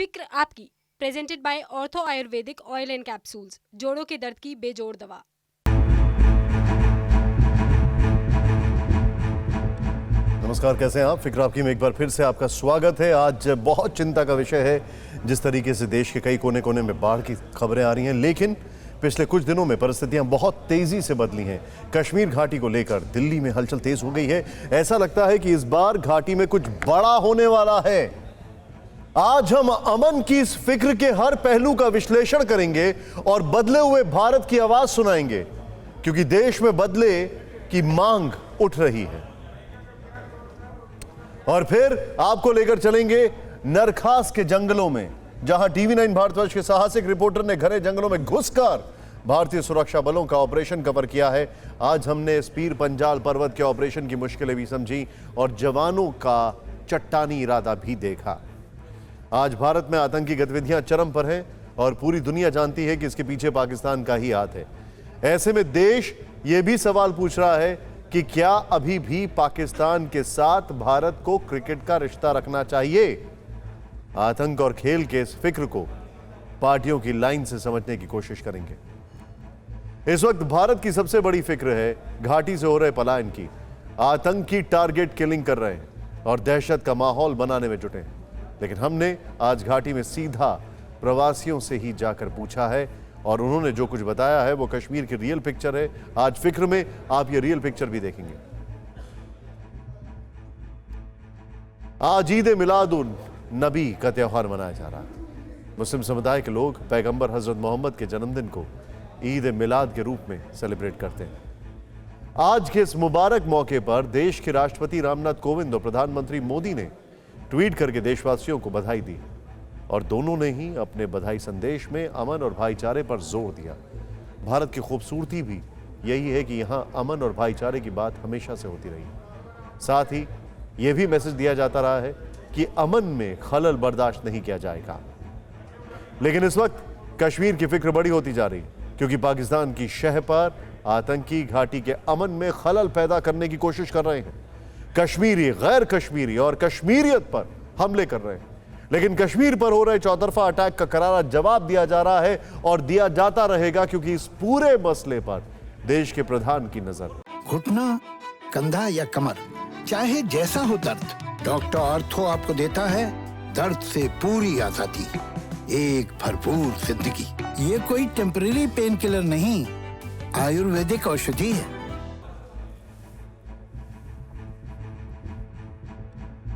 फिक्र आपकी, presented by ortho Ayurvedic oil and capsules, जोड़ों के दर्द की बेजोड़ दवा। नमस्कार, कैसे हैं आप? फिक्र आपकी में एक बार फिर से आपका स्वागत है। आज बहुत चिंता का विषय है। जिस तरीके से देश के कई कोने कोने में बाढ़ की खबरें आ रही हैं, लेकिन पिछले कुछ दिनों में परिस्थितियां बहुत तेजी से बदली हैं। कश्मीर घाटी को लेकर दिल्ली में हलचल तेज हो गई है। ऐसा लगता है कि इस बार घाटी में कुछ बड़ा होने वाला है। आज हम अमन की इस फिक्र के हर पहलू का विश्लेषण करेंगे और बदले हुए भारत की आवाज सुनाएंगे, क्योंकि देश में बदले की मांग उठ रही है। और फिर आपको लेकर चलेंगे नरखास के जंगलों में, जहां टीवी9 भारतवर्ष के साहसिक रिपोर्टर ने घने जंगलों में घुसकर भारतीय सुरक्षा बलों का ऑपरेशन कवर किया है। आज हमने इस पीर पंजाल पर्वत के ऑपरेशन की मुश्किलें भी समझी और जवानों का चट्टानी इरादा भी देखा। आज भारत में आतंकी गतिविधियां चरम पर हैं और पूरी दुनिया जानती है कि इसके पीछे पाकिस्तान का ही हाथ है। ऐसे में देश यह भी सवाल पूछ रहा है कि क्या अभी भी पाकिस्तान के साथ भारत को क्रिकेट का रिश्ता रखना चाहिए? आतंक और खेल के इस फिक्र को पार्टियों की लाइन से समझने की कोशिश करेंगे। इस वक्त भारत की सबसे बड़ी फिक्र है घाटी से हो रहे पलायन की। आतंकी टारगेट किलिंग कर रहे हैं और दहशत का माहौल बनाने में जुटे हैं। लेकिन हमने आज घाटी में सीधा प्रवासियों से ही जाकर पूछा है और उन्होंने जो कुछ बताया है वो कश्मीर की रियल पिक्चर है। आज फिक्र में आप ये रियल पिक्चर भी देखेंगे। आज ईद मिलादुन नबी का त्योहार मनाया जा रहा है। मुस्लिम समुदाय के लोग पैगंबर हजरत मोहम्मद के जन्मदिन को ईद मिलाद के रूप में सेलिब्रेट करते हैं। आज के इस मुबारक मौके पर देश के राष्ट्रपति रामनाथ कोविंद और प्रधानमंत्री मोदी ने ट्वीट करके देशवासियों को बधाई दी और दोनों ने ही अपने बधाई संदेश में अमन और भाईचारे पर जोर दिया। भारत की खूबसूरती भी यही है कि यहाँ अमन और भाईचारे की बात हमेशा से होती रही। साथ ही यह भी मैसेज दिया जाता रहा है कि अमन में खलल बर्दाश्त नहीं किया जाएगा। लेकिन इस वक्त कश्मीर की फिक्र बड़ी होती जा रही है, क्योंकि पाकिस्तान की शह पर आतंकी घाटी के अमन में खलल पैदा करने की कोशिश कर रहे हैं। कश्मीरी, गैर कश्मीरी और कश्मीरियत पर हमले कर रहे हैं। लेकिन कश्मीर पर हो रहे चौतरफा अटैक का करारा जवाब दिया जा रहा है और दिया जाता रहेगा, क्योंकि इस पूरे मसले पर देश के प्रधान की नजर। घुटना, कंधा या कमर, चाहे जैसा हो दर्द, डॉक्टर ऑर्थो आपको देता है दर्द से पूरी आजादी, एक भरपूर जिंदगी। ये कोई टेम्परेरी पेन किलर नहीं, आयुर्वेदिक औषधि है।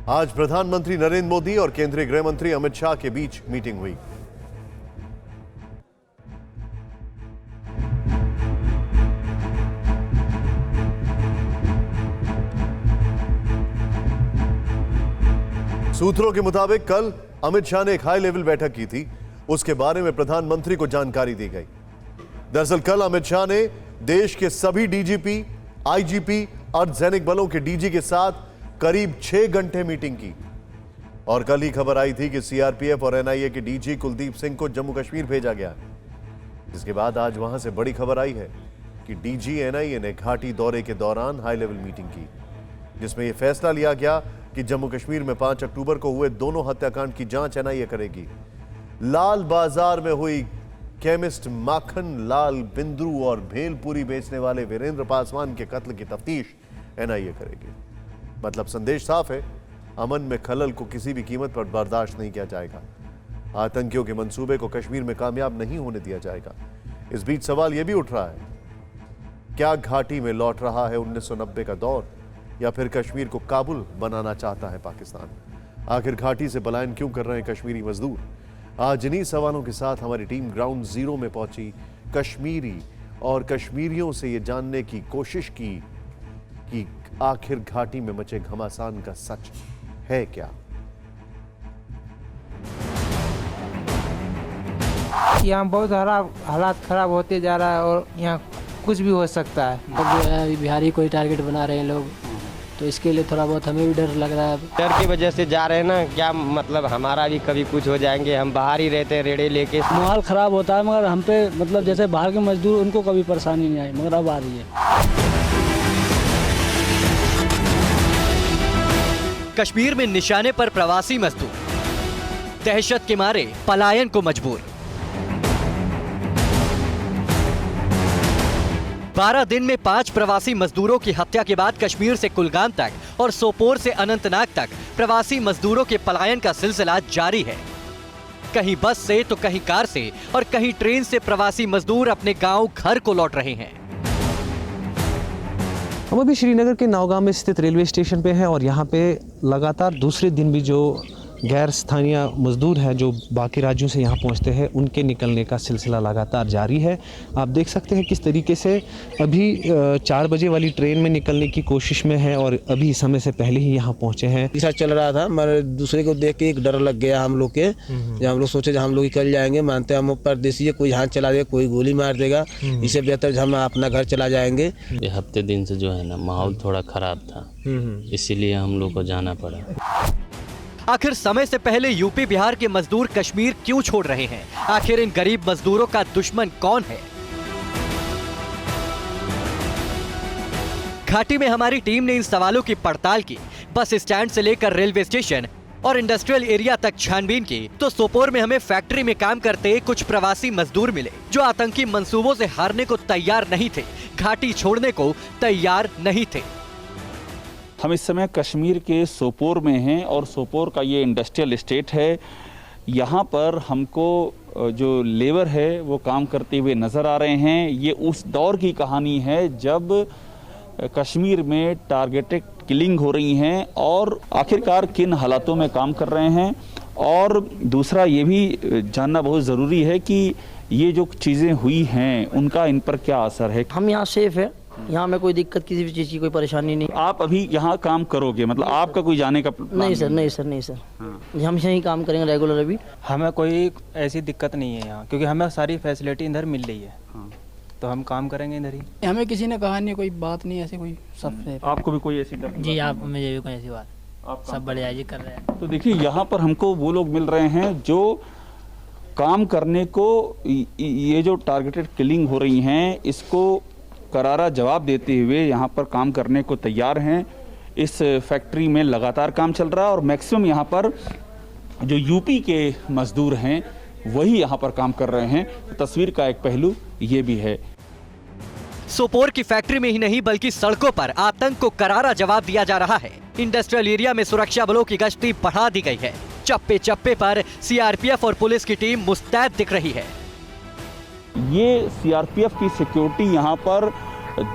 आज प्रधानमंत्री नरेंद्र मोदी और केंद्रीय गृह मंत्री अमित शाह के बीच मीटिंग हुई। सूत्रों के मुताबिक कल अमित शाह ने एक हाई लेवल बैठक की थी। उसके बारे में प्रधानमंत्री को जानकारी दी गई। दरअसल कल अमित शाह ने देश के सभी डीजीपी, आईजीपी, अर्धसैनिक बलों के डीजी के साथ करीब 6 घंटे मीटिंग की। और कल ही खबर आई थी कि सीआरपीएफ और एनआईए के डीजी कुलदीप सिंह को जम्मू कश्मीर भेजा गया। जिसके बाद आज वहां से बड़ी खबर आई है कि डीजी एनआईए ने घाटी दौरे के दौरान हाई लेवल मीटिंग की, जिसमें यह फैसला लिया गया कि जम्मू कश्मीर में 5 अक्टूबर को हुए दोनों हत्याकांड की जांच एनआईए करेगी। लाल बाजार में हुई केमिस्ट माखन लाल बिंद्रू और भेलपुरी बेचने वाले वीरेंद्र पासवान के कत्ल की तफ्तीश एनआईए करेगी। मतलब संदेश साफ है, अमन में खलल को किसी भी कीमत पर बर्दाश्त नहीं किया जाएगा। आतंकियों के मंसूबे को कश्मीर में कामयाब नहीं होने दिया जाएगा। इस बीच सवाल यह भी उठ रहा है, क्या घाटी में लौट रहा है 1990 का दौर, या फिर कश्मीर को काबुल बनाना चाहता है पाकिस्तान? आखिर घाटी से पलायन क्यों कर रहे हैं कश्मीरी मजदूर? आज इन्हीं सवालों के साथ हमारी टीम ग्राउंड जीरो में पहुंची, कश्मीरी और कश्मीरियों से यह जानने की कोशिश की कि आखिर घाटी में मचे घमासान का सच है क्या। यहाँ बहुत हालात खराब होते जा रहा है और यहाँ कुछ भी हो सकता है। अब जो है बिहारी कोई टारगेट बना रहे हैं लोग, तो इसके लिए थोड़ा बहुत हमें भी डर लग रहा है। डर की वजह से जा रहे हैं ना, क्या मतलब हमारा भी कभी कुछ हो जाएंगे। हम बाहर ही रहते हैं रेड़े लेके। माहौल ख़राब होता है, मगर हम पे मतलब जैसे बाहर के मजदूर उनको कभी परेशानी नहीं आई, मगर अब आ रही है। कश्मीर में निशाने पर प्रवासी मजदूर। दहशत के मारे पलायन को मजबूर। 12 दिन में 5 प्रवासी मजदूरों की हत्या के बाद कश्मीर से कुलगाम तक और सोपोर से अनंतनाग तक प्रवासी मजदूरों के पलायन का सिलसिला जारी है। कहीं बस से तो कहीं कार से और कहीं ट्रेन से प्रवासी मजदूर अपने गांव घर को लौट रहे हैं। हम अभी श्रीनगर के नौगांव में स्थित रेलवे स्टेशन पे हैं और यहाँ पे लगातार दूसरे दिन भी जो गैर स्थानीय मजदूर हैं जो बाकी राज्यों से यहाँ पहुँचते हैं उनके निकलने का सिलसिला लगातार जारी है। आप देख सकते हैं किस तरीके से अभी 4 बजे वाली ट्रेन में निकलने की कोशिश में है और अभी समय से पहले ही यहाँ पहुँचे हैं। ऐसा चल रहा था, मगर दूसरे को देख के एक डर लग गया हम लोग के। जब हम लोग सोचे हम लोग निकल जाएंगे, मानते हम परदेसी है, कोई हाथ चला देगा, कोई गोली मार देगा, इससे बेहतर हम अपना घर चला जाएंगे। ये हफ्ते दिन से जो है ना माहौल थोड़ा खराब था, इसीलिए हम लोग को जाना पड़ा। आखिर समय से पहले यूपी बिहार के मजदूर कश्मीर क्यों छोड़ रहे हैं? आखिर इन गरीब मजदूरों का दुश्मन कौन है? घाटी में हमारी टीम ने इन सवालों की पड़ताल की। बस स्टैंड से लेकर रेलवे स्टेशन और इंडस्ट्रियल एरिया तक छानबीन की तो सोपोर में हमें फैक्ट्री में काम करते कुछ प्रवासी मजदूर मिले जो आतंकी मंसूबों से हारने को तैयार नहीं थे, घाटी छोड़ने को तैयार नहीं थे। हम इस समय कश्मीर के सोपोर में हैं और सोपोर का ये इंडस्ट्रियल एस्टेट है। यहाँ पर हमको जो लेबर है वो काम करते हुए नज़र आ रहे हैं। ये उस दौर की कहानी है जब कश्मीर में टारगेटेड किलिंग हो रही हैं और आखिरकार किन हालातों में काम कर रहे हैं। और दूसरा ये भी जानना बहुत ज़रूरी है कि ये जो चीज़ें हुई हैं उनका इन पर क्या असर है। हम यहाँ सेफ है, यहाँ में कोई दिक्कत किसी भी चीज़ की कोई परेशानी नहीं। आप अभी यहाँ काम करोगे, मतलब आपका कोई जाने का नहीं सर, नहीं सर, नहीं सर। हम यहीं काम करेंगे रेगुलर। अभी हमें कोई ऐसी दिक्कत नहीं है यहाँ, क्योंकि हमें सारी फैसिलिटी इधर मिल रही है, तो हम काम करेंगे इधर ही। हमें किसी ने कहा नहीं, कोई बात नहीं ऐसी कोई। सब आपको भी कोई ऐसी डर? जी, आप मुझे भी कोई ऐसी बात, सब बढ़िया जी कर रहे हैं। तो देखिए यहाँ पर हमको वो लोग मिल रहे हैं जो काम करने को, ये जो टारगेटेड किलिंग हो रही हैं इसको करारा जवाब देते हुए यहाँ पर काम करने को तैयार हैं। इस फैक्ट्री में लगातार काम चल रहा है और मैक्सिमम यहाँ पर जो यूपी के मजदूर हैं वही यहाँ पर काम कर रहे हैं। तो तस्वीर का एक पहलू ये भी है। सोपोर की फैक्ट्री में ही नहीं बल्कि सड़कों पर आतंक को करारा जवाब दिया जा रहा है। इंडस्ट्रियल एरिया में सुरक्षा बलों की गश्ती बढ़ा दी गई है। चप्पे चप्पे पर सीआरपीएफ और पुलिस की टीम मुस्तैद दिख रही है। ये सीआरपीएफ की सिक्योरिटी यहाँ पर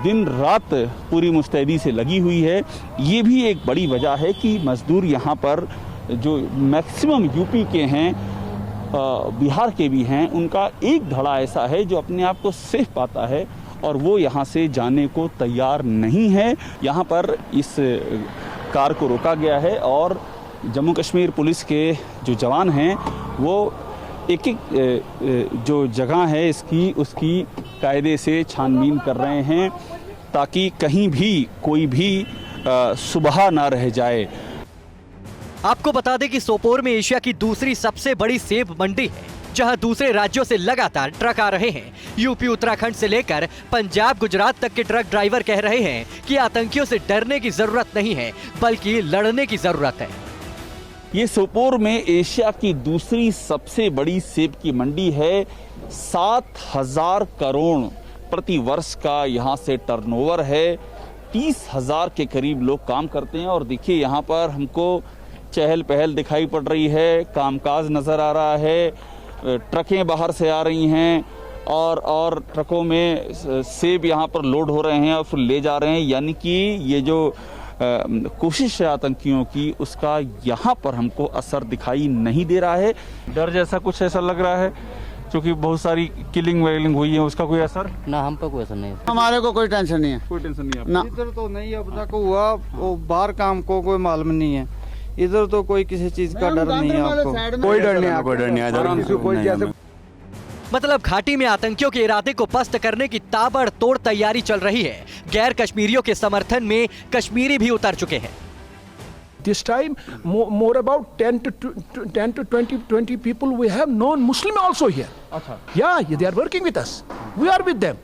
दिन रात पूरी मुस्तैदी से लगी हुई है। ये भी एक बड़ी वजह है कि मजदूर यहाँ पर जो मैक्सिमम यूपी के हैं, बिहार के भी हैं, उनका एक धड़ा ऐसा है जो अपने आप को सेफ पाता है और वो यहाँ से जाने को तैयार नहीं है। यहाँ पर इस कार को रोका गया है और जम्मू कश्मीर पुलिस के जो जवान हैं वो एक एक जो जगह है इसकी उसकी कायदे से छानबीन कर रहे हैं ताकि कहीं भी कोई भी सुबह ना रह जाए। आपको बता दें कि सोपोर में एशिया की दूसरी सबसे बड़ी सेब मंडी है, जहां दूसरे राज्यों से लगातार ट्रक आ रहे हैं। यूपी उत्तराखंड से लेकर पंजाब गुजरात तक के ट्रक ड्राइवर कह रहे हैं कि आतंकियों से डरने की जरूरत नहीं है बल्कि लड़ने की जरूरत है। ये सोपोर में एशिया की दूसरी सबसे बड़ी सेब की मंडी है। 7,000 करोड़ प्रति वर्ष का यहाँ से टर्नओवर है। 30,000 के करीब लोग काम करते हैं और देखिए यहाँ पर हमको चहल पहल दिखाई पड़ रही है, कामकाज नज़र आ रहा है। ट्रकें बाहर से आ रही हैं और ट्रकों में सेब यहाँ पर लोड हो रहे हैं और फिर ले जा रहे हैं। यानी कि ये जो कोशिश है आतंकियों की उसका यहाँ पर हमको असर दिखाई नहीं दे रहा है। डर जैसा कुछ ऐसा लग रहा है क्योंकि बहुत सारी किलिंग वेलिंग हुई है, उसका कोई असर ना हम पर कोई असर नहीं है। हमारे को कोई टेंशन नहीं है। कोई टेंशन नहीं है ना। इधर तो नहीं अब तक हुआ, वो बाहर काम को कोई मालूम नहीं है। इधर तो कोई किसी चीज का डर नहीं है आपको। कोई डर नहीं है, कोई डर नहीं है। मतलब घाटी में आतंकियों के इरादे को पस्त करने की ताबड़तोड़ तैयारी चल रही है। गैर कश्मीरियों के समर्थन में कश्मीरी भी उतर चुके हैं। This time more about 10 to 20 people we have non-Muslim also here. Yeah, they are working with us. We are with them.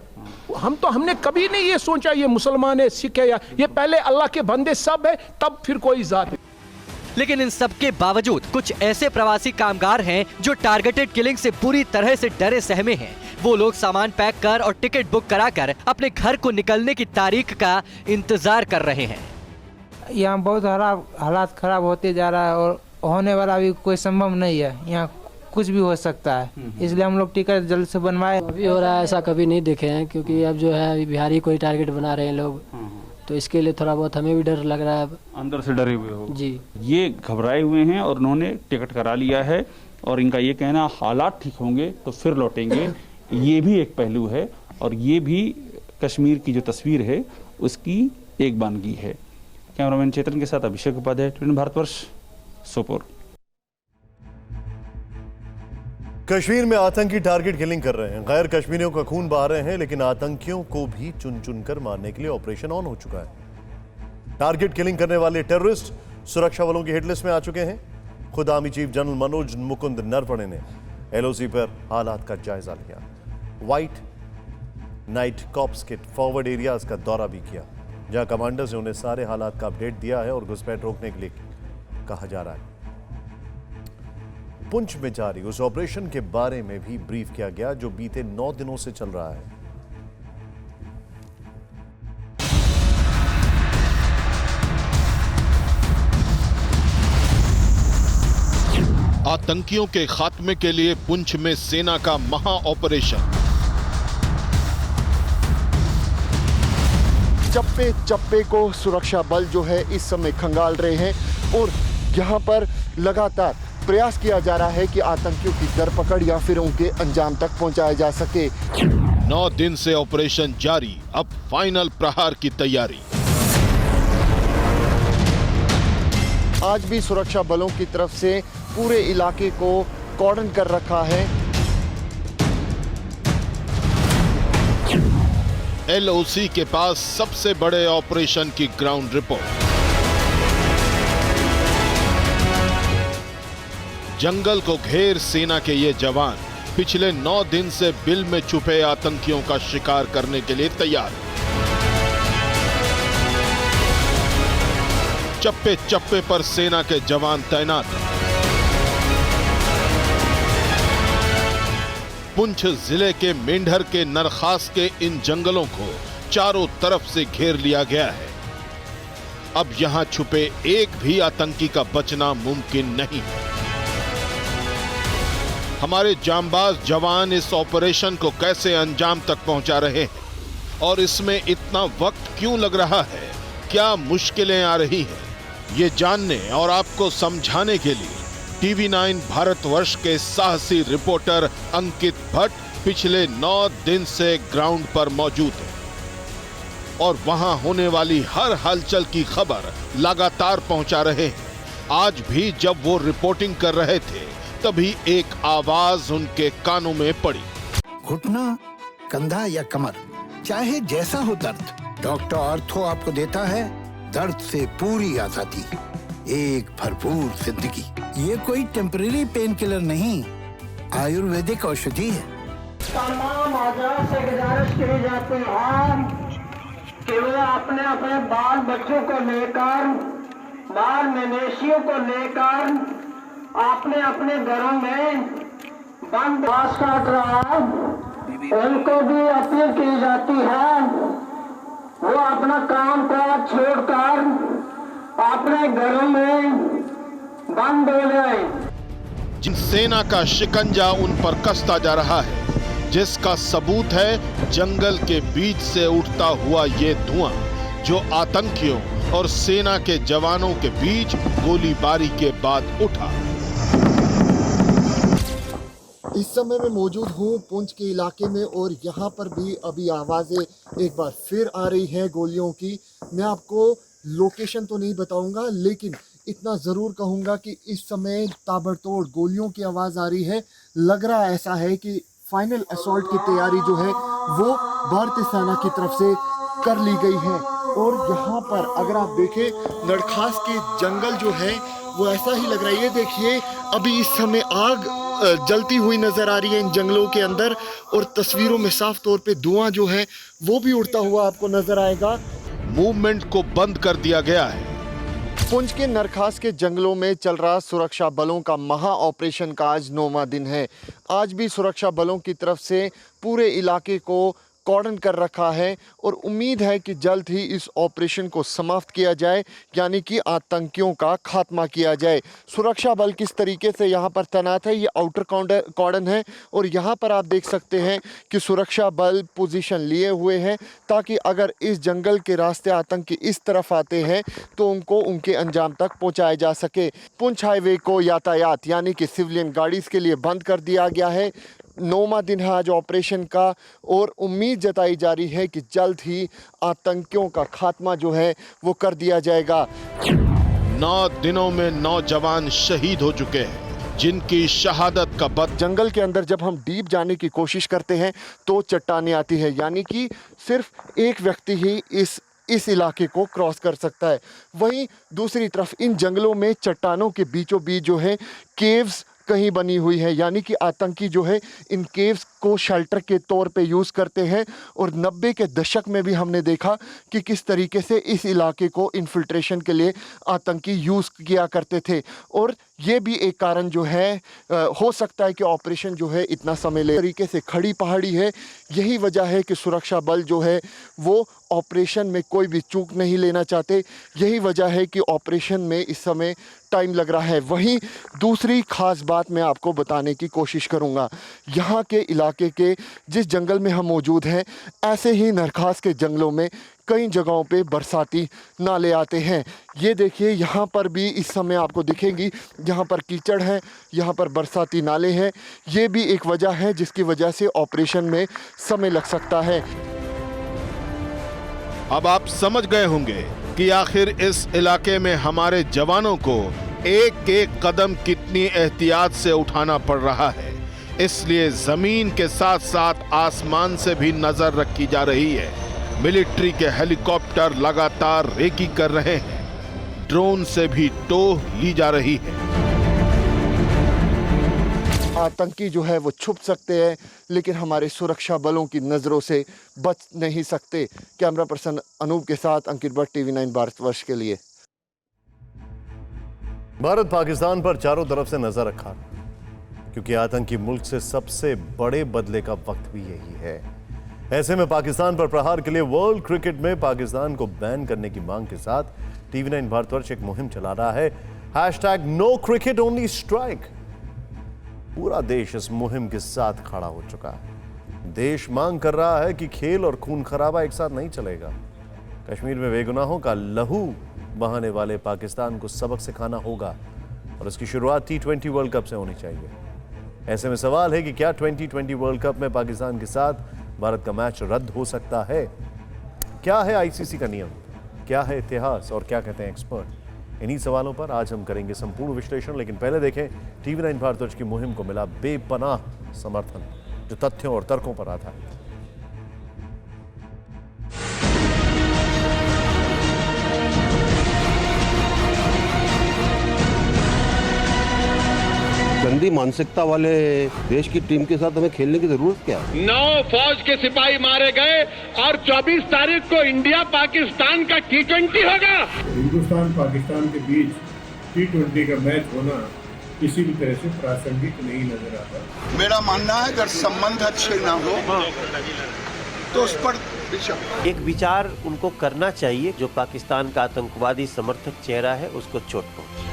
हमने कभी नहीं ये सोचा ये मुसलमान है, सिख है, या ये पहले अल्लाह के बंदे सब है, तब फिर कोई जात है। लेकिन इन सब के बावजूद कुछ ऐसे प्रवासी कामगार हैं जो टारगेटेड किलिंग से पूरी तरह से डरे सहमे हैं। वो लोग सामान पैक कर और टिकट बुक कराकर अपने घर को निकलने की तारीख का इंतजार कर रहे हैं। यहाँ बहुत हालात खराब होते जा रहा है और होने वाला भी कोई संभव नहीं है। यहाँ कुछ भी हो सकता है, इसलिए हम लोग टिकट जल्द से बनवाए। अभी हो रहा है ऐसा कभी नहीं देखे हैं, क्योंकि अब जो है बिहारी कोई टारगेट बना रहे हैं लोग, तो इसके लिए थोड़ा बहुत हमें भी डर लग रहा है। अंदर से डरे हुए हो जी। ये घबराए हुए हैं और उन्होंने टिकट करा लिया है और इनका ये कहना हालात ठीक होंगे तो फिर लौटेंगे। ये भी एक पहलू है और ये भी कश्मीर की जो तस्वीर है उसकी एक बानगी है। कैमरामैन चेतन के साथ अभिषेक उपाध्याय, ट्विन भारतवर्ष, सोपोर। कश्मीर में आतंकी टारगेट किलिंग कर रहे हैं, गैर कश्मीरियों का खून बहा रहे हैं, लेकिन आतंकियों को भी चुन चुन कर मारने के लिए ऑपरेशन ऑन हो चुका है। टारगेट किलिंग करने वाले टेररिस्ट सुरक्षा बलों की हिटलिस्ट में आ चुके हैं। खुद army chief general Manoj Mukund Naravane ने एलओसी पर हालात का जायजा लिया। व्हाइट नाइट कॉप्स के फॉरवर्ड एरियाज का दौरा भी किया, जहां कमांडर्स ने उन्हें सारे हालात का अपडेट दिया है और घुसपैठ रोकने के लिए कहा जा रहा है। पुंछ में जारी उस ऑपरेशन के बारे में भी ब्रीफ किया गया जो बीते 9 दिनों से चल रहा है। आतंकियों के खात्मे के लिए पुंछ में सेना का महा ऑपरेशन। चप्पे चप्पे को सुरक्षा बल जो है इस समय खंगाल रहे हैं और यहाँ पर लगातार प्रयास किया जा रहा है कि आतंकियों की धरपकड़ या फिर उनके अंजाम तक पहुंचाया जा सके। 9 दिन से ऑपरेशन जारी, अब फाइनल प्रहार की तैयारी। आज भी सुरक्षा बलों की तरफ से पूरे इलाके को कॉर्डन कर रखा है। एलओसी के पास सबसे बड़े ऑपरेशन की ग्राउंड रिपोर्ट। जंगल को घेर सेना के ये जवान पिछले 9 दिन से बिल में छुपे आतंकियों का शिकार करने के लिए तैयार। चप्पे चप्पे पर सेना के जवान तैनात। पुंछ जिले के मेंढर के नरखास के इन जंगलों को चारों तरफ से घेर लिया गया है। अब यहां छुपे एक भी आतंकी का बचना मुमकिन नहीं है। हमारे जांबाज जवान इस ऑपरेशन को कैसे अंजाम तक पहुंचा रहे हैं और इसमें इतना वक्त क्यों लग रहा है, क्या मुश्किलें आ रही हैं, ये जानने और आपको समझाने के लिए TV9 भारतवर्ष के साहसी रिपोर्टर अंकित भट्ट पिछले 9 दिन से ग्राउंड पर मौजूद हैं और वहां होने वाली हर हलचल की खबर लगातार पहुंचा रहे हैं। आज भी जब वो रिपोर्टिंग कर रहे थे तभी एक आवाज उनके कानों में पड़ी। घुटना, कंधा या कमर, चाहे जैसा हो दर्द, डॉक्टर ऑर्थो आपको देता है दर्द से पूरी आजादी, एक भरपूर जिंदगी। ये कोई टेम्परेरी पेन किलर नहीं, आयुर्वेदिक औषधि है। तमाम आजाद से गुजारिश की जाती है कि वे अपने अपने बाल बच्चों को लेकर, बाल मवेशियों को लेकर अपने अपने घरों में बंद घास काट रहा है, उनको भी अपील की जाती है वो अपना काम काज छोड़कर अपने घरों में बंद हो जाए। जिन सेना का शिकंजा उन पर कसता जा रहा है, जिसका सबूत है जंगल के बीच से उठता हुआ ये धुआं जो आतंकियों और सेना के जवानों के बीच गोलीबारी के बाद उठा। इस समय मैं मौजूद हूँ पुंछ के इलाके में और यहाँ पर भी अभी आवाज़ें एक बार फिर आ रही हैं गोलियों की। मैं आपको लोकेशन तो नहीं बताऊंगा, लेकिन इतना ज़रूर कहूँगा कि इस समय ताबड़तोड़ गोलियों की आवाज़ आ रही है। लग रहा ऐसा है कि फाइनल असॉल्ट की तैयारी जो है वो भारतीय सेना की तरफ से कर ली गई है। और यहाँ पर अगर आप देखें नरखास के जंगल जो है वो ऐसा ही लग रहा है। ये देखिए अभी इस समय आग जलती हुई नजर आ रही है इन जंगलों के अंदर और तस्वीरों में साफ तौर पे धुआं जो है वो भी उड़ता हुआ आपको नजर आएगा। मूवमेंट को बंद कर दिया गया है। पुंछ के नरखास के जंगलों में चल रहा सुरक्षा बलों का महा ऑपरेशन का आज 9वां दिन है। आज भी सुरक्षा बलों की तरफ से पूरे इलाके को कॉर्डन कर रखा है और उम्मीद है कि जल्द ही इस ऑपरेशन को समाप्त किया जाए, यानी कि आतंकियों का खात्मा किया जाए। सुरक्षा बल किस तरीके से यहाँ पर तैनात है, ये आउटर कॉर्डन है और यहाँ पर आप देख सकते हैं कि सुरक्षा बल पोजीशन लिए हुए हैं ताकि अगर इस जंगल के रास्ते आतंकी इस तरफ आते हैं तो उनको उनके अंजाम तक पहुँचाया जा सके। पुंछ हाईवे को यातायात यानी कि सिविलियन गाड़ीज़ के लिए बंद कर दिया गया है। 9वां दिन है आज ऑपरेशन का और उम्मीद जताई जा रही है कि जल्द ही आतंकियों का खात्मा जो है वो कर दिया जाएगा। 9 दिनों में 9 जवान शहीद हो चुके हैं, जिनकी शहादत का जंगल के अंदर जब हम डीप जाने की कोशिश करते हैं तो चट्टानें आती है, यानी कि सिर्फ एक व्यक्ति ही इस इलाके को क्रॉस कर सकता है। वहीं दूसरी तरफ इन जंगलों में चट्टानों के बीचों बीच जो है केव्स कहीं बनी हुई है, यानी कि आतंकी जो है इन केव्स को शेल्टर के तौर पे यूज़ करते हैं। और 90 के दशक में भी हमने देखा कि किस तरीके से इस इलाके को इन्फिल्ट्रेशन के लिए आतंकी यूज़ किया करते थे और ये भी एक कारण जो है हो सकता है कि ऑपरेशन जो है इतना समय ले। तरीके से खड़ी पहाड़ी है, यही वजह है कि सुरक्षा बल जो है वो ऑपरेशन में कोई भी चूक नहीं लेना चाहते। यही वजह है कि ऑपरेशन में इस समय टाइम लग रहा है। वहीं दूसरी खास बात मैं आपको बताने की कोशिश करूंगा। यहाँ के इलाके के जिस जंगल में हम मौजूद हैं, ऐसे ही नरखास के जंगलों में कई जगहों पे बरसाती नाले आते हैं। ये देखिए यहाँ पर भी इस समय आपको दिखेंगी, यहाँ पर कीचड़ है, यहाँ पर बरसाती नाले हैं। ये भी एक वजह है जिसकी वजह से ऑपरेशन में समय लग सकता है। अब आप समझ गए होंगे कि आखिर इस इलाके में हमारे जवानों को एक एक कदम कितनी एहतियात से उठाना पड़ रहा है। इसलिए जमीन के साथ साथ आसमान से भी नजर रखी जा रही है। मिलिट्री के हेलीकॉप्टर लगातार रेकी कर रहे हैं, ड्रोन से भी टोह ली जा रही है। आतंकी जो है वो छुप सकते हैं लेकिन हमारे सुरक्षा बलों की नज़रों से बच नहीं सकते। कैमरा पर्सन अनूप के साथ अंकित भट्ट, TV9 भारतवर्ष के लिए। भारत पाकिस्तान पर चारों तरफ से नजर रखा क्योंकि आतंकी मुल्क से सबसे बड़े बदले का वक्त भी यही है। ऐसे में पाकिस्तान पर प्रहार के लिए वर्ल्ड क्रिकेट में पाकिस्तान को बैन करने की मांग के साथ TV9 भारतवर्ष एक मुहिम चला रहा है। #No Cricket Only Strike। पूरा देश इस मुहिम के साथ खड़ा हो चुका है। देश मांग कर रहा है कि खेल और खून खराबा एक साथ नहीं चलेगा। कश्मीर में बेगुनाहों का लहू बहाने वाले पाकिस्तान को सबक सिखाना होगा और इसकी शुरुआत T20 वर्ल्ड कप से होनी चाहिए। ऐसे में सवाल है कि क्या 2020 वर्ल्ड कप में पाकिस्तान के साथ भारत का मैच रद्द हो सकता है? क्या है ICC का नियम, क्या है इतिहास और क्या कहते हैं एक्सपर्ट? इन्हीं सवालों पर आज हम करेंगे संपूर्ण विश्लेषण। लेकिन पहले देखें TV9 भारतवर्ष की मुहिम को मिला बेपनाह समर्थन जो तथ्यों और तर्कों पर आधारित है। गंदी मानसिकता वाले देश की टीम के साथ हमें खेलने की जरूरत क्या है? 9 फौज के सिपाही मारे गए और 24 तारीख को इंडिया पाकिस्तान का T20 होगा। हिंदुस्तान पाकिस्तान के बीच T20 का मैच होना किसी भी तरह से प्रासंगिक नहीं नजर आता। मेरा मानना है अगर संबंध अच्छे ना हो तो उस पर एक विचार उनको करना चाहिए। जो पाकिस्तान का आतंकवादी समर्थक चेहरा है उसको चोट पहुंचे।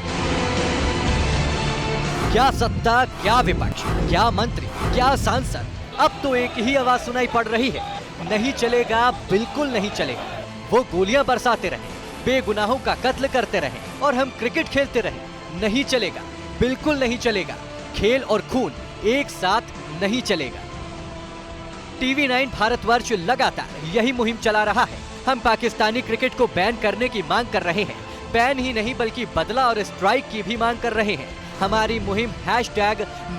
क्या सत्ता, क्या विपक्ष, क्या मंत्री, क्या सांसद, अब तो एक ही आवाज सुनाई पड़ रही है, नहीं चलेगा, बिल्कुल नहीं चलेगा। वो गोलियां बरसाते रहे, बेगुनाहों का कत्ल करते रहे और हम क्रिकेट खेलते रहे, नहीं चलेगा, बिल्कुल नहीं चलेगा। खेल और खून एक साथ नहीं चलेगा। TV9 भारतवर्ष लगातार यही मुहिम चला रहा है। हम पाकिस्तानी क्रिकेट को बैन करने की मांग कर रहे हैं। बैन ही नहीं बल्कि बदला और स्ट्राइक की भी मांग कर रहे हैं। हमारी मुहिम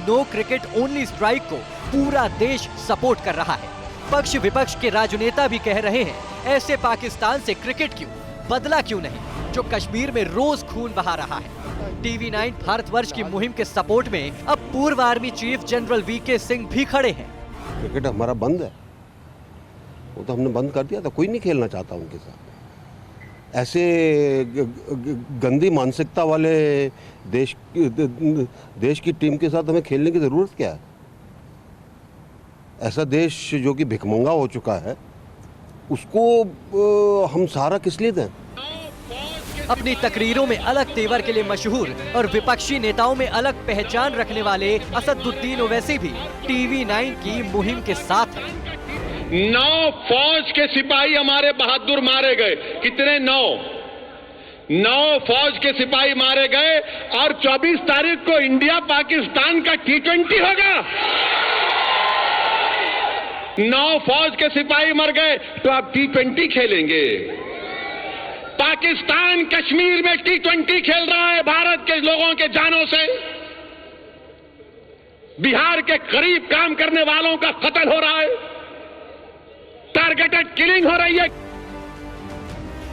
#No Cricket Only Strike को पूरा देश सपोर्ट कर रहा है। पक्ष विपक्ष के राजनेता भी कह रहे हैं ऐसे पाकिस्तान से क्रिकेट क्यों, बदला क्यों नहीं, जो कश्मीर में रोज खून बहा रहा है। TV9 भारतवर्ष की मुहिम के सपोर्ट में अब पूर्व army chief general VK Singh भी खड़े हैं। क्रिकेट हमारा बंद है, वो तो हमने बंद कर दिया था, कोई नहीं खेलना चाहता उनके साथ। ऐसे गंदी मानसिकता वाले देश की टीम के साथ हमें खेलने की ज़रूरत क्या है? ऐसा देश जो कि भिखमंगा हो चुका है, उसको हम सहारा किस लिए दें? अपनी तकरीरों में अलग तेवर के लिए मशहूर और विपक्षी नेताओं में अलग पहचान रखने वाले असदुद्दीन ओवैसी भी TV9 की मुहिम के साथ हैं। 9 फौज के सिपाही हमारे बहादुर मारे गए। कितने? 9 फौज के सिपाही मारे गए और 24 तारीख को इंडिया पाकिस्तान का T20 होगा। 9 फौज के सिपाही मर गए तो आप T20 खेलेंगे। पाकिस्तान कश्मीर में T20 खेल रहा है भारत के लोगों के जानों से। बिहार के करीब काम करने वालों का कत्ल हो रहा है, टारगेटेड किलिंग हो रही है।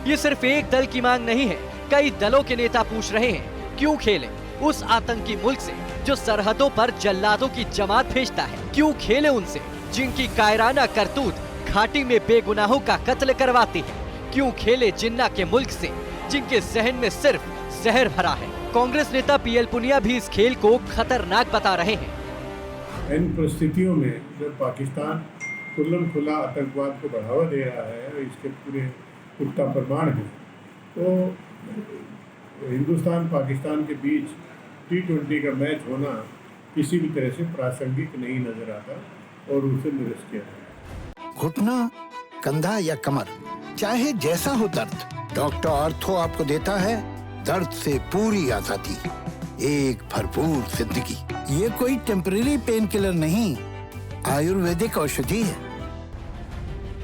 ये सिर्फ एक दल की मांग नहीं है, कई दलों के नेता पूछ रहे हैं क्यों खेलें उस आतंकी मुल्क से जो सरहदों पर जल्लादों की जमात भेजता है, क्यों खेले उनसे जिनकी कायराना करतूत घाटी में बेगुनाहों का कत्ल करवाती है, क्यों खेले जिन्ना के मुल्क से जिनके जहन में सिर्फ जहर भरा है। कांग्रेस नेता PL पुनिया भी इस खेल को खतरनाक बता रहे हैं। इन परिस्थितियों में जब पाकिस्तान खुल्लम खुला आतंकवाद को बढ़ावा दे रहा है और इसके पूरे पुख्ता प्रमाण हैं, तो हिंदुस्तान पाकिस्तान के बीच T20 का मैच होना किसी भी तरह से प्रासंगिक नहीं नजर आता और उसे निरस्त किया जाए। घुटना, कंधा या कमर, चाहे जैसा हो दर्द, डॉक्टर ऑर्थो आपको देता है दर्द से पूरी आजादी, एक भरपूर जिंदगी। ये कोई टेम्परेरी पेन किलर नहीं, आयुर्वेदिक औषधि है।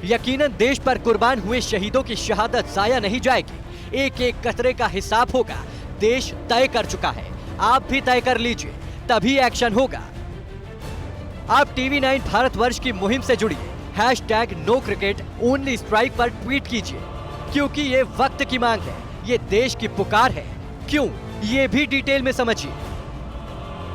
यकीनन देश पर कुर्बान हुए शहीदों की शहादत जाया नहीं जाएगी। एक एक कतरे का हिसाब होगा। देश तय कर चुका है, आप भी तय कर लीजिए, तभी एक्शन होगा। आप TV9 भारतवर्ष की मुहिम से जुड़िए। #NoCricket ओनली स्ट्राइक पर ट्वीट कीजिए, क्योंकि ये वक्त की मांग है, ये देश की पुकार है। क्यों, ये भी डिटेल में समझिए।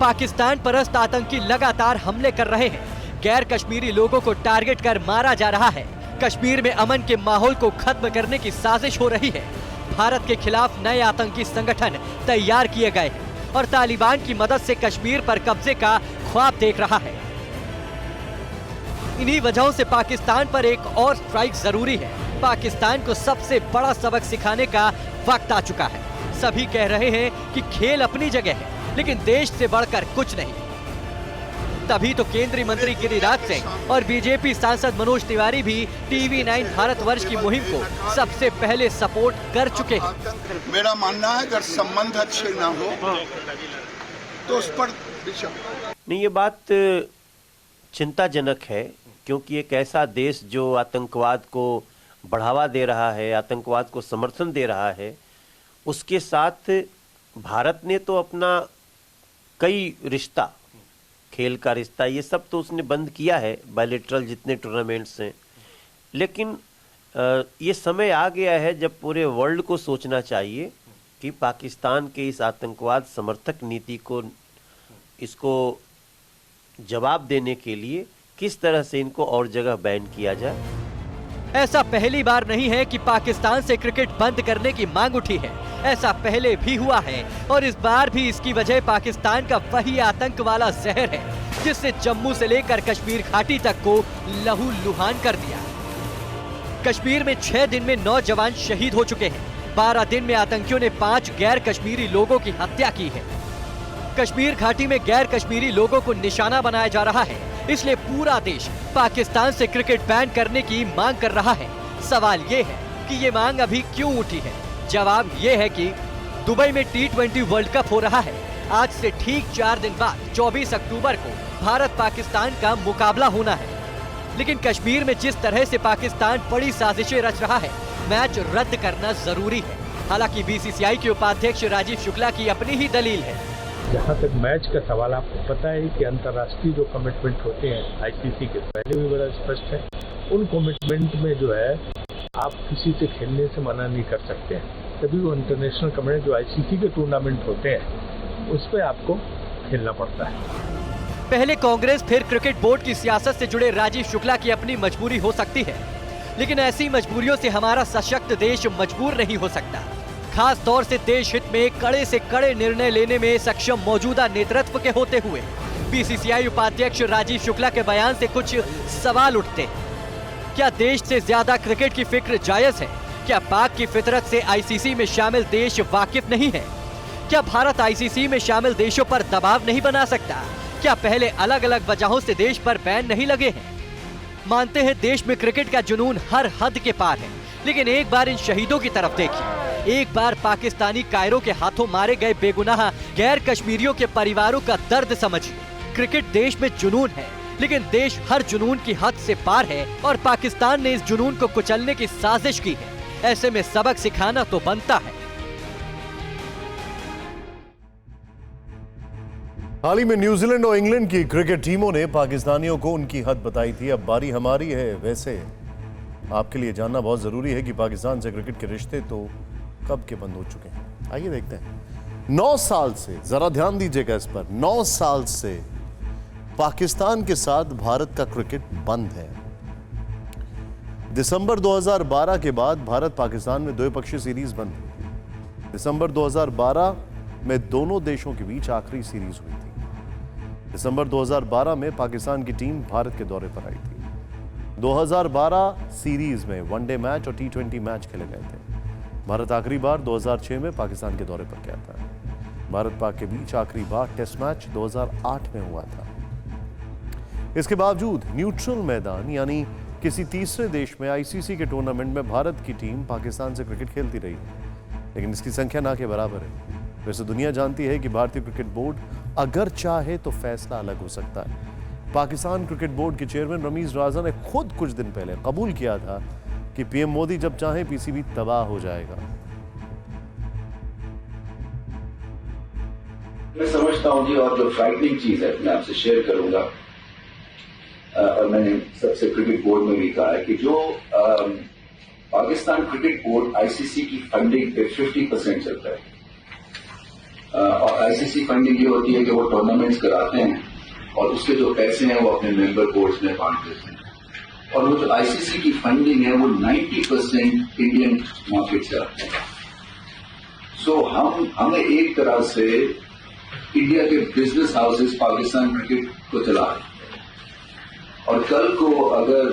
पाकिस्तान परस्त आतंकी लगातार हमले कर रहे हैं। गैर कश्मीरी लोगों को टारगेट कर मारा जा रहा है। कश्मीर में अमन के माहौल को खत्म करने की साजिश हो रही है। भारत के खिलाफ नए आतंकी संगठन तैयार किए गए हैं और तालिबान की मदद से कश्मीर पर कब्जे का ख्वाब देख रहा है। इन्हीं वजहों से पाकिस्तान पर एक और स्ट्राइक जरूरी है। पाकिस्तान को सबसे बड़ा सबक सिखाने का वक्त आ चुका है। सभी कह रहे हैं कि खेल अपनी जगह है, लेकिन देश से बढ़कर कुछ नहीं। तभी तो केंद्रीय मंत्री गिरिराज सिंह और बीजेपी सांसद मनोज तिवारी भी TV9 भारतवर्ष की मुहिम को सबसे पहले सपोर्ट कर चुके हैं। मेरा मानना है अगर संबंध अच्छे ना हो तो उस पर नहीं, ये बात चिंताजनक है, क्योंकि एक ऐसा देश जो आतंकवाद को बढ़ावा दे रहा है, आतंकवाद को समर्थन दे रहा है, उसके साथ भारत ने तो अपना कई रिश्ता, खेल का रिश्ता, ये सब तो उसने बंद किया है, बायलैटरल जितने टूर्नामेंट्स हैं। लेकिन ये समय आ गया है जब पूरे वर्ल्ड को सोचना चाहिए कि पाकिस्तान के इस आतंकवाद समर्थक नीति को, इसको जवाब देने के लिए किस तरह से इनको और जगह बैन किया जाए। ऐसा पहली बार नहीं है कि पाकिस्तान से क्रिकेट बंद करने की मांग उठी है। ऐसा पहले भी हुआ है और इस बार भी इसकी वजह पाकिस्तान का वही आतंक वाला जहर है, जिसने जम्मू से लेकर कश्मीर घाटी तक को लहू लुहान कर दिया। कश्मीर में 6 दिन में 9 जवान शहीद हो चुके हैं। 12 दिन में आतंकियों ने 5 गैर कश्मीरी लोगों की हत्या की है। कश्मीर घाटी में गैर कश्मीरी लोगों को निशाना बनाया जा रहा है, इसलिए पूरा देश पाकिस्तान से क्रिकेट बैन करने की मांग कर रहा है। सवाल ये है कि ये मांग अभी क्यों उठी है? जवाब ये है कि दुबई में T20 वर्ल्ड कप हो रहा है। आज से ठीक 4 दिन बाद 24 अक्टूबर को भारत पाकिस्तान का मुकाबला होना है। लेकिन कश्मीर में जिस तरह से पाकिस्तान बड़ी साजिशें रच रहा है, मैच रद्द करना जरूरी है। हालांकि BCCI के उपाध्यक्ष राजीव शुक्ला की अपनी ही दलील है। जहाँ तक मैच का सवाल, आपको पता है कि अंतर्राष्ट्रीय जो कमिटमेंट होते हैं ICC के पहले भी बड़ा स्पष्ट है। उन कमिटमेंट में जो है आप किसी से खेलने से मना नहीं कर सकते हैं। तभी वो इंटरनेशनल कमिटमेंट जो ICC के टूर्नामेंट होते हैं उस पर आपको खेलना पड़ता है। पहले कांग्रेस फिर क्रिकेट बोर्ड की सियासत से जुड़े राजीव शुक्ला की अपनी मजबूरी हो सकती है। लेकिन ऐसी मजबूरियों से हमारा सशक्त देश मजबूर नहीं हो सकता। खास तौर से देश हित में कड़े से कड़े निर्णय लेने में सक्षम मौजूदा नेतृत्व के होते हुए बीसीसीआई उपाध्यक्ष राजीव शुक्ला के बयान से कुछ सवाल उठते हैं। क्या देश से ज्यादा क्रिकेट की फिक्र जायज है? क्या पाक की फितरत से आईसीसी में शामिल देश वाकिफ नहीं है? क्या भारत आईसीसी में शामिल देशों पर दबाव नहीं बना सकता? क्या पहले अलग अलग वजहों से देश पर बैन नहीं लगे हैं? मानते हैं देश में क्रिकेट का जुनून हर हद के पार है, लेकिन एक बार इन शहीदों की तरफ देखिए। एक बार पाकिस्तानी कायरों के हाथों मारे गए बेगुनाह गैर कश्मीरियों के परिवारों का दर्द समझिए। क्रिकेट देश में जुनून है, लेकिन देश हर जुनून की हद से पार है और पाकिस्तान ने इस जुनून को कुचलने की साजिश की है। ऐसे में सबक सिखाना तो बनता है। हाल ही में न्यूजीलैंड और इंग्लैंड की क्रिकेट टीमों ने पाकिस्तानियों को उनकी हद बताई थी। अब बारी हमारी है। वैसे आपके लिए जानना बहुत जरूरी है कि पाकिस्तान से क्रिकेट के रिश्ते तो कब के बंद हो चुके हैं। आइए देखते हैं। 9 साल से, जरा ध्यान दीजिएगा इस पर, 9 साल से पाकिस्तान के साथ भारत का क्रिकेट बंद है। दिसंबर 2012 के बाद भारत पाकिस्तान में द्विपक्षीय सीरीज बंद हुई। दिसंबर 2012 में दोनों देशों के बीच आखिरी सीरीज हुई थी। दिसंबर 2012 में पाकिस्तान की टीम भारत के दौरे पर आई थी। 2012 सीरीज में वनडे मैच और T20 मैच खेले गए थे। भारत आखिरी बार 2006 में पाकिस्तान के दौरे पर गया था। भारत पाक के बीच आखिरी बार टेस्ट मैच 2008 में हुआ था। इसके बावजूद न्यूट्रल मैदान यानी किसी तीसरे देश में आईसीसी के टूर्नामेंट में भारत की टीम पाकिस्तान से क्रिकेट खेलती रही है, लेकिन इसकी संख्या ना के बराबर है। वैसे दुनिया जानती है कि भारतीय क्रिकेट बोर्ड अगर चाहे तो फैसला अलग हो सकता है। पाकिस्तान क्रिकेट बोर्ड के चेयरमैन रमीज राजा ने खुद कुछ दिन पहले कबूल किया था कि पीएम मोदी जब चाहे पीसीबी तबाह हो जाएगा। मैं समझता हूं जी, और जो फ्राइटनिंग चीज है मैं आपसे शेयर करूंगा, और मैंने सबसे क्रिकेट बोर्ड में भी कहा है कि जो पाकिस्तान क्रिकेट बोर्ड आईसीसी की फंडिंग पे 50% चलता है, और आईसीसी फंडिंग ये होती है कि वो टूर्नामेंट्स कराते हैं और उसके जो पैसे हैं वो अपने मेंबर बोर्ड्स में बांट देते हैं, और वो जो आईसीसी की फंडिंग है वो 90% इंडियन मार्केट से आते हैं। सो हमें एक तरह से इंडिया के बिजनेस हाउसेस पाकिस्तान क्रिकेट को चला रहे हैं, और कल को अगर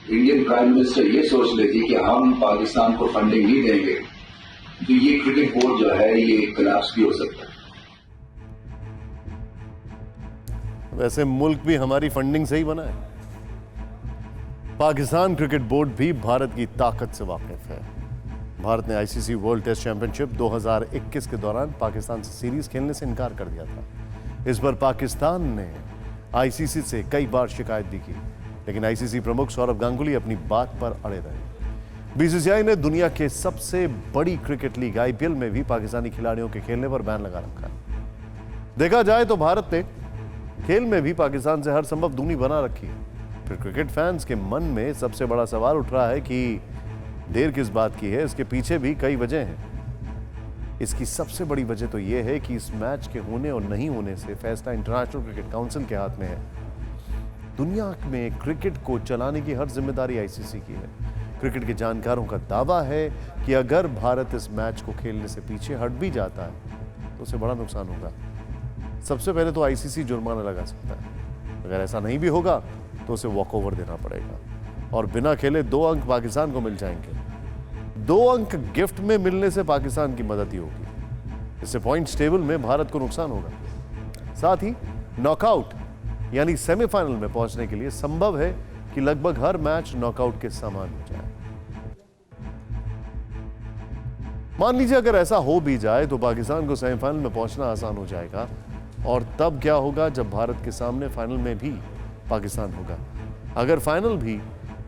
इंडियन प्राइम मिनिस्टर ये सोच लेती कि हम पाकिस्तान को फंडिंग नहीं देंगे तो ये क्रिकेट बोर्ड जो है ये कोलैप्स भी हो सकता है। वैसे मुल्क भी हमारी फंडिंग से ही बना है। पाकिस्तान क्रिकेट बोर्ड भी भारत की ताकत से वाकिफ है। भारत ने आईसीसी वर्ल्ड टेस्ट चैंपियनशिप 2021 के दौरान पाकिस्तान से सीरीज खेलने से इनकार कर दिया था। इस पर पाकिस्तान ने आईसीसी से कई बार शिकायत भी की, लेकिन आईसीसी प्रमुख सौरव गांगुली अपनी बात पर अड़े रहे। बीसीसीआई ने दुनिया के सबसे बड़ी क्रिकेट लीग आईपीएल में भी पाकिस्तानी खिलाड़ियों के खेलने पर बैन लगा रखा है। देखा जाए तो भारत ने खेल में भी पाकिस्तान से हर संभव दूरी बना रखी है। फिर क्रिकेट फैंस के मन में सबसे बड़ा सवाल उठ रहा है कि देर किस बात की है। इसके पीछे भी कई वजह हैं। इसकी सबसे बड़ी वजह तो यह है कि इस मैच के होने और नहीं होने से फैसला इंटरनेशनल क्रिकेट काउंसिल के हाथ में है। दुनिया में क्रिकेट को चलाने की हर जिम्मेदारी आईसीसी की है। क्रिकेट के जानकारों का दावा है कि अगर भारत इस मैच को खेलने से पीछे हट भी जाता है तो उसे बड़ा नुकसान होगा। सबसे पहले तो आईसीसी जुर्माना लगा सकता है। अगर ऐसा नहीं भी होगा तो उसे वॉकओवर देना पड़ेगा और बिना खेले 2 अंक पाकिस्तान को मिल जाएंगे। 2 अंक गिफ्ट में मिलने से पाकिस्तान की मदद ही होगी। इससे पॉइंट्स टेबल में भारत को नुकसान होगा। साथ ही नॉकआउट यानी सेमीफाइनल में पहुंचने के लिए संभव है कि लगभग हर मैच नॉकआउट के समान हो जाए। मान लीजिए अगर ऐसा हो भी जाए तो पाकिस्तान को सेमीफाइनल में पहुंचना आसान हो जाएगा। और तब क्या होगा जब भारत के सामने फाइनल में भी पाकिस्तान होगा। अगर फाइनल भी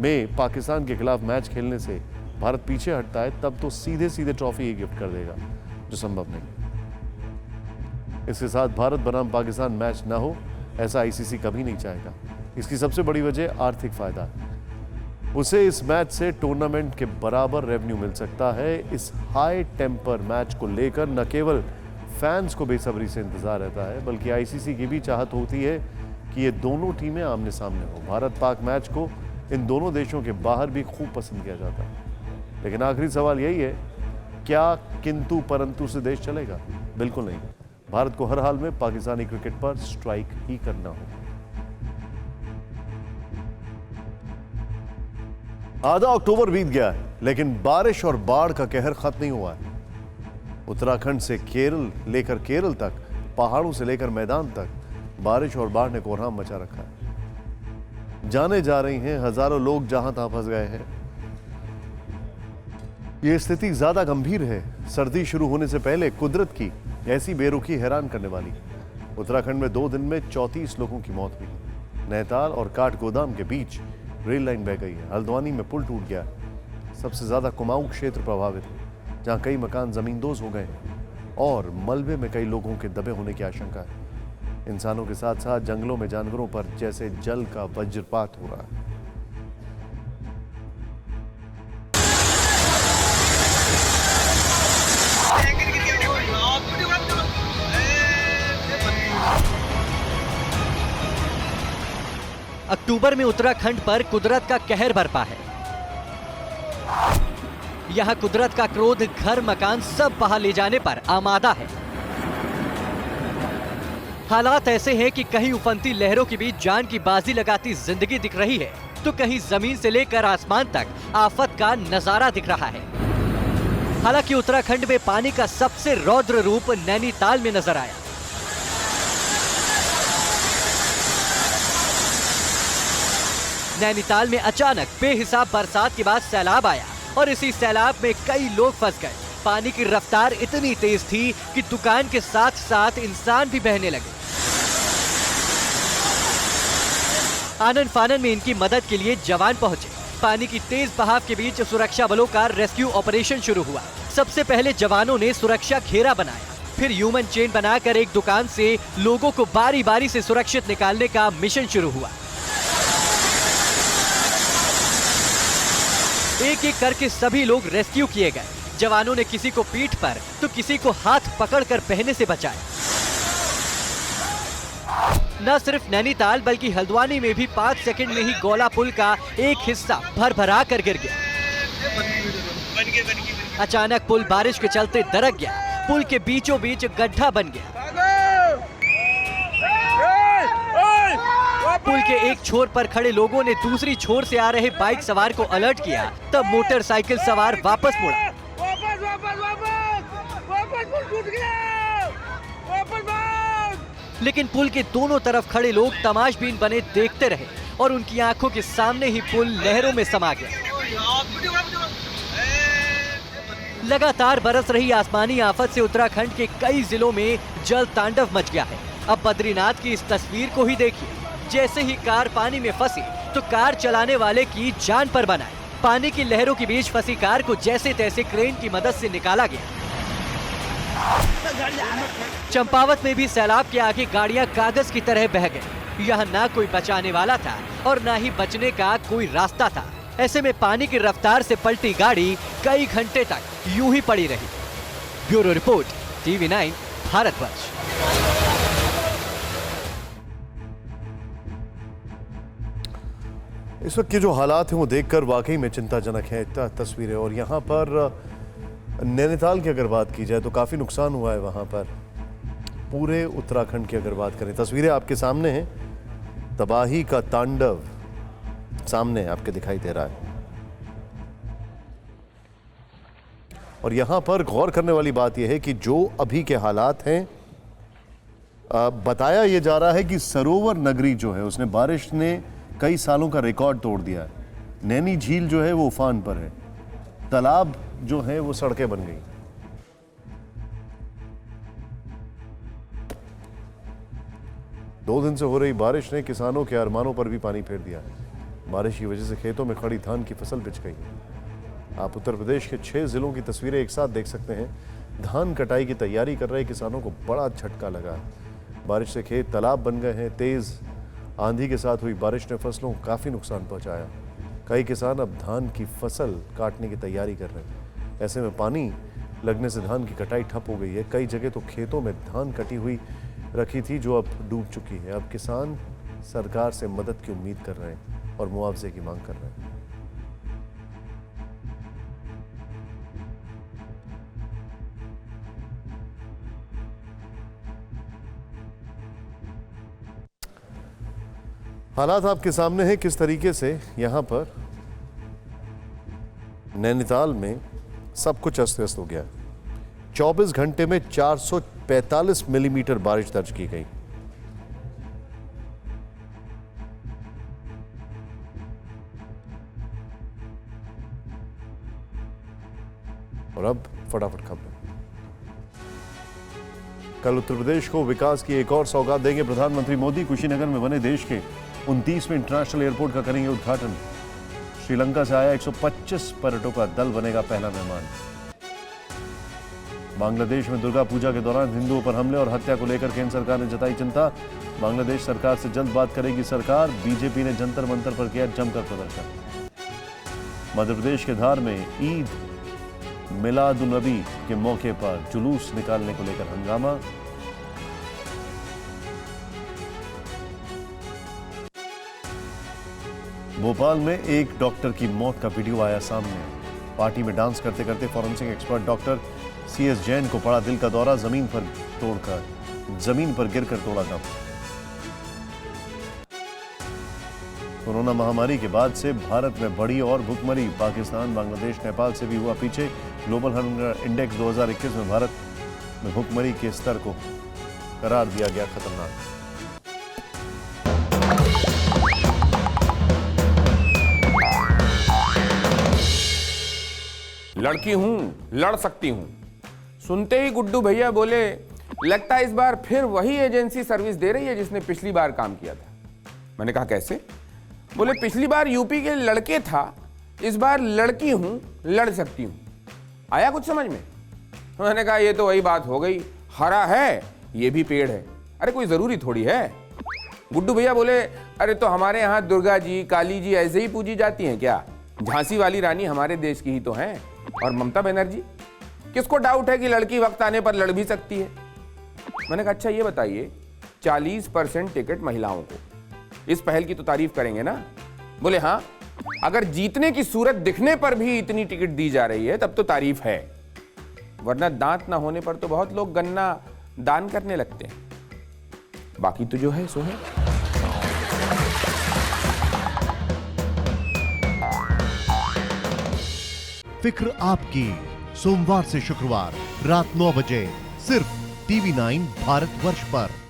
में पाकिस्तान के खिलाफ मैच खेलने से भारत पीछे हटता है तब तो सीधे सीधे ट्रॉफी ही गिफ्ट कर देगा, जो संभव नहीं। इसके साथ भारत बनाम पाकिस्तान मैच ना हो ऐसा आईसीसी कभी नहीं चाहेगा। इसकी सबसे बड़ी वजह आर्थिक फायदा है। उसे इस मैच से टूर्नामेंट के बराबर रेवेन्यू मिल सकता है। इस हाई टेम्पर मैच को लेकर न केवल फैंस को बेसब्री से इंतजार रहता है बल्कि आईसीसी की भी चाहत होती है कि ये दोनों टीमें आमने सामने हो। भारत पाक मैच को इन दोनों देशों के बाहर भी खूब पसंद किया जाता है। लेकिन आखिरी सवाल यही है, क्या किंतु परंतु से देश चलेगा? बिल्कुल नहीं। भारत को हर हाल में पाकिस्तानी क्रिकेट पर स्ट्राइक ही करना होगा। आधा अक्टूबर बीत गया है, लेकिन बारिश और बाढ़ का कहर खत्म नहीं हुआ है। उत्तराखंड से केरल तक, पहाड़ों से लेकर मैदान तक बारिश और बाढ़ ने कोहराम मचा रखा है। जाने जा रही हैं, हजारों लोग जहां तहां फंस गए हैं। यह स्थिति ज्यादा गंभीर है सर्दी शुरू होने से पहले कुदरत की ऐसी बेरुखी हैरान करने वाली। उत्तराखंड में 2 दिन में 34 लोगों की मौत हुई। नैनीताल और काठगोदाम के बीच रेल लाइन बह गई है। हल्द्वानी में पुल टूट गया है। सबसे ज्यादा कुमाऊं क्षेत्र प्रभावित है, जहां कई मकान जमींदोज हो गए हैं और मलबे में कई लोगों के दबे होने की आशंका है। इंसानों के साथ साथ जंगलों में जानवरों पर जैसे जल का वज्रपात हो रहा है। अक्टूबर में उत्तराखंड पर कुदरत का कहर बरपा है। यहां कुदरत का क्रोध घर मकान सब बहा ले जाने पर आमादा है। हालात ऐसे हैं कि कहीं उफनती लहरों के बीच जान की बाजी लगाती जिंदगी दिख रही है, तो कहीं जमीन से लेकर आसमान तक आफत का नजारा दिख रहा है। हालांकि उत्तराखंड में पानी का सबसे रौद्र रूप नैनीताल में नजर आया। नैनीताल में अचानक बेहिसाब बरसात के बाद सैलाब आया और इसी सैलाब में कई लोग फंस गए। पानी की रफ्तार इतनी तेज थी कि दुकान के साथ साथ इंसान भी बहने लगे। आनन फानन में इनकी मदद के लिए जवान पहुंचे। पानी की तेज बहाव के बीच सुरक्षा बलों का रेस्क्यू ऑपरेशन शुरू हुआ। सबसे पहले जवानों ने सुरक्षा घेरा बनाया, फिर ह्यूमन चेन बनाकर एक दुकान से लोगों को बारी बारी से सुरक्षित निकालने का मिशन शुरू हुआ। एक एक करके सभी लोग रेस्क्यू किए गए। जवानों ने किसी को पीठ पर तो किसी को हाथ पकड़कर बहने से बचाया। न सिर्फ नैनीताल बल्कि हल्द्वानी में भी 5 सेकंड में ही गोला पुल का एक हिस्सा भर-भरा कर गिर गया। अचानक पुल बारिश के चलते दरक गया। पुल के बीचों बीच गड्ढा बन गया। पुल के एक छोर पर खड़े लोगों ने दूसरी छोर से आ रहे बाइक सवार को अलर्ट किया, तब मोटरसाइकिल सवार वापस मुड़ा। लेकिन पुल के दोनों तरफ खड़े लोग तमाशबीन बने देखते रहे और उनकी आंखों के सामने ही पुल लहरों में समा गया। लगातार बरस रही आसमानी आफत से उत्तराखंड के कई जिलों में जल तांडव मच गया है। अब बद्रीनाथ की इस तस्वीर को ही देखिए। जैसे ही कार पानी में फंसी तो कार चलाने वाले की जान पर बनाई। पानी की लहरों के बीच फंसी कार को जैसे तैसे क्रेन की मदद से निकाला गया। चंपावत में भी सैलाब के आगे गाड़ियां कागज की तरह बह गई। यहाँ ना कोई बचाने वाला था और ना ही बचने का कोई रास्ता था। ऐसे में पानी की रफ्तार से पलटी गाड़ी कई घंटे तक यूं ही पड़ी रही। Bureau report, TV9 Bharatvarsh. इस वक्त के जो हालात हैं वो देखकर वाकई में चिंताजनक है तस्वीरें। और यहाँ पर नैनीताल की अगर बात की जाए तो काफ़ी नुकसान हुआ है वहाँ पर। पूरे उत्तराखंड की अगर बात करें, तस्वीरें आपके सामने हैं। तबाही का तांडव सामने आपके दिखाई दे रहा है। और यहाँ पर गौर करने वाली बात यह है कि जो अभी के हालात हैं, बताया यह जा रहा है कि सरोवर नगरी जो है उसने बारिश ने कई सालों का रिकॉर्ड तोड़ दिया है। नैनी झील जो है वो उफान पर है। तालाब जो है वो सड़कें बन गई। दो दिन से हो रही बारिश ने किसानों के अरमानों पर भी पानी फेर दिया है। बारिश की वजह से खेतों में खड़ी धान की फसल बिछ गई। आप उत्तर प्रदेश के 6 जिलों की तस्वीरें एक साथ देख सकते हैं। धान कटाई की तैयारी कर रहे किसानों को बड़ा झटका लगा। बारिश से खेत तालाब बन गए हैं। तेज आंधी के साथ हुई बारिश ने फसलों को काफ़ी नुकसान पहुंचाया। कई किसान अब धान की फसल काटने की तैयारी कर रहे हैं। ऐसे में पानी लगने से धान की कटाई ठप हो गई है। कई जगह तो खेतों में धान कटी हुई रखी थी जो अब डूब चुकी है। अब किसान सरकार से मदद की उम्मीद कर रहे हैं और मुआवजे की मांग कर रहे हैं। हालात आपके सामने हैं किस तरीके से यहां पर नैनीताल में सब कुछ अस्त व्यस्त हो गया। 24 घंटे में 445 मिलीमीटर बारिश दर्ज की गई। और अब फटाफट खबरें। कल उत्तर प्रदेश को विकास की एक और सौगात देंगे प्रधानमंत्री मोदी। कुशीनगर में बने देश के 29वें इंटरनेशनल एयरपोर्ट का करेंगे उद्घाटन। श्रीलंका से आया 125 पर्यटकों का दल बनेगा पहला मेहमान। बांग्लादेश में दुर्गा पूजा के दौरान हिंदुओं पर हमले और हत्या को लेकर केंद्र सरकार ने जताई चिंता। बांग्लादेश सरकार से जल्द बात करेगी सरकार। बीजेपी ने जंतर मंतर पर किया जमकर प्रदर्शन। मध्य प्रदेश के धार में ईद मिलादुन्नबी के मौके पर जुलूस निकालने को लेकर हंगामा। भोपाल में एक डॉक्टर की मौत का वीडियो आया सामने। पार्टी में डांस करते करते forensic expert doctor CS Jain को पड़ा दिल का दौरा। जमीन पर गिरकर तोड़ा दम। कोरोना महामारी के बाद से भारत में बढ़ी और भुखमरी। पाकिस्तान, बांग्लादेश, नेपाल से भी हुआ पीछे। ग्लोबल हंगर इंडेक्स 2021 में भारत में भुखमरी के स्तर को करार दिया गया खतरनाक। लड़की हूं, लड़ सकती हूं। सुनते ही गुड्डू भैया बोले, लगता है इस बार फिर वही एजेंसी सर्विस दे रही है जिसने पिछली बार काम किया था। मैंने कहा कैसे? बोले पिछली बार यूपी के लड़के था, इस बार लड़की हूं, लड़ सकती हूं। आया कुछ समझ में? मैंने कहा ये तो वही बात हो गई, हरा है ये भी पेड़ है। अरे कोई जरूरी थोड़ी है। गुड्डू भैया बोले, अरे तो हमारे यहाँ दुर्गा जी, काली जी ऐसे ही पूजी जाती हैं क्या? झांसी वाली रानी हमारे देश की ही तो हैं। और ममता बनर्जी, किसको डाउट है कि लड़की वक्त आने पर लड़ भी सकती है? मैंने कहा अच्छा ये बताइए, 40% टिकट महिलाओं को, इस पहल की तो तारीफ करेंगे ना? बोले हाँ, अगर जीतने की सूरत दिखने पर भी इतनी टिकट दी जा रही है तब तो तारीफ है, वरना दांत ना होने पर तो बहुत लोग गन्ना दान करने लगते हैं। बाकी तो जो है सो है। फिक्र आपकी, सोमवार से शुक्रवार रात 9 बजे सिर्फ TV9 भारतवर्ष पर।